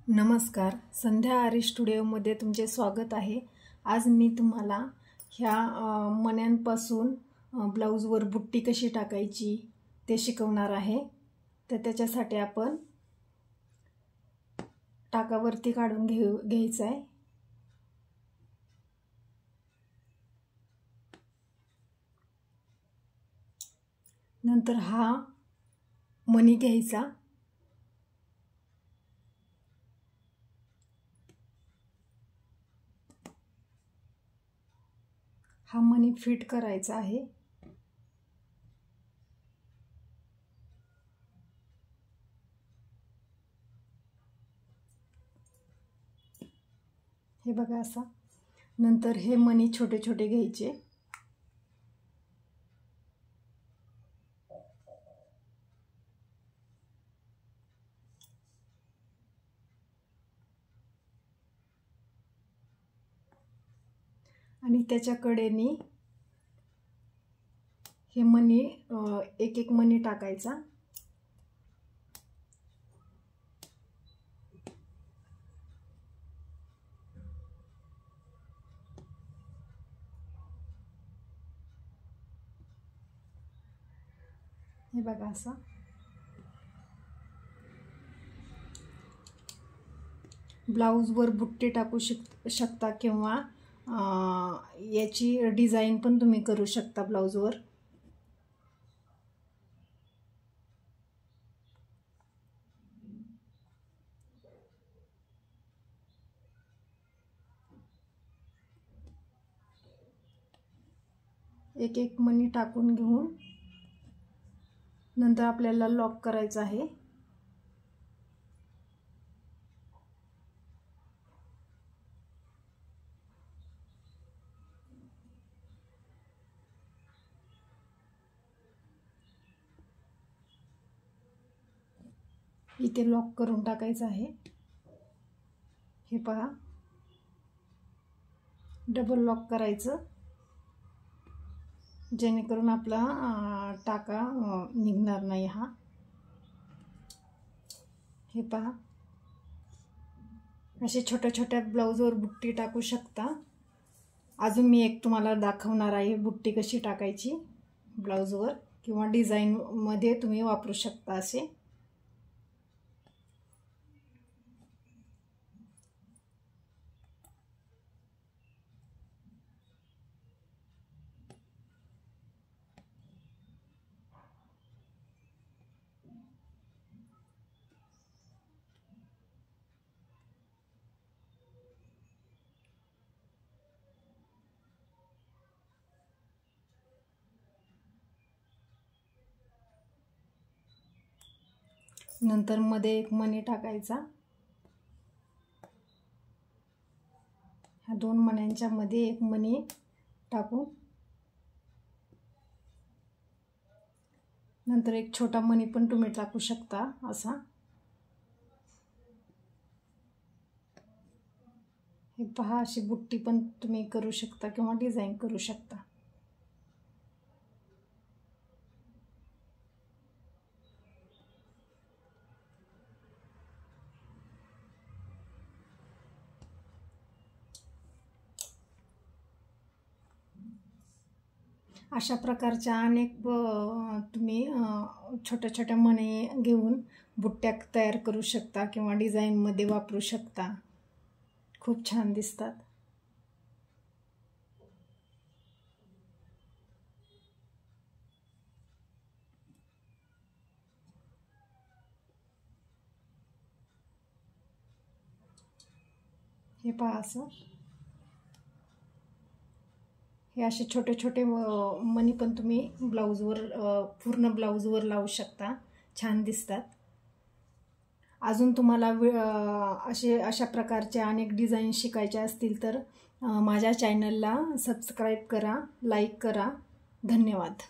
नमस्कार, संध्या आरी स्टुडिओमध्ये तुमचे स्वागत आहे। आज मी तुम्हाला ह्या मण्यांपासून ब्लाउजवर बुट्टी कशी टाकायची ते शिकवणार आहे। तर त्याच्यासाठी आपण टाकावरती काढून घ्यायचा आहे। नंतर हा मणी घ्यायचा, हा मणी फिट करायचा आहे। हे बघा असा। नंतर हे मणी छोटे छोटे घ्यायचे, आणि त्याच्या कडेने हे मणी एक एक मणी टाकायचा। हे बघा असा। ब्लाउजवर बुट्टी टाकू शकता किंवा याची डिझाइन पण तुम्ही करू शकता ब्लाउजवर। एक एक मणी टाकून घेऊन नंतर आपल्याला लॉक करायचं आहे। इथे लॉक करून टाकायचं आहे। हे पहा, डबल लॉक करायचं जेणेकरून आपला टाका निघणार नाही। हा हे पहा, असे छोट्या छोट्या ब्लाउजवर बुट्टी टाकू शकता। अजून मी एक तुम्हाला दाखवणार आहे बुट्टी कशी टाकायची ब्लाउजवर, किंवा डिझाइन मध्ये तुम्ही वापरू शकता असे। नंतर मध्ये एक मणी टाकायचा। ह्या दोन मण्यांच्या मध्ये एक मणी टाकून नंतर एक छोटा मणी पण तुम्ही टाकू शकता असा। हे पहा, अशी बुट्टी पण तुम्ही करू शकता किंवा डिझाइन करू शकता। अशा प्रकारच्या अनेक तुम्ही छोट्या छोट्या मणी घेऊन बुट्ट्या तयार करू शकता किंवा डिझाइन मध्ये वापरू शकता। खूप छान दिसतात। हे पहा असं, हे असे छोटे छोटे मणी पण तुम्ही ब्लाउजवर पूर्ण ब्लाउजवर लावू शकता, छान दिसतात। अजून तुम्हाला अशा प्रकारचे अनेक डिझाइन शिकायचे असतील तर माझ्या चॅनलला सबस्क्राइब करा, लाईक करा। धन्यवाद।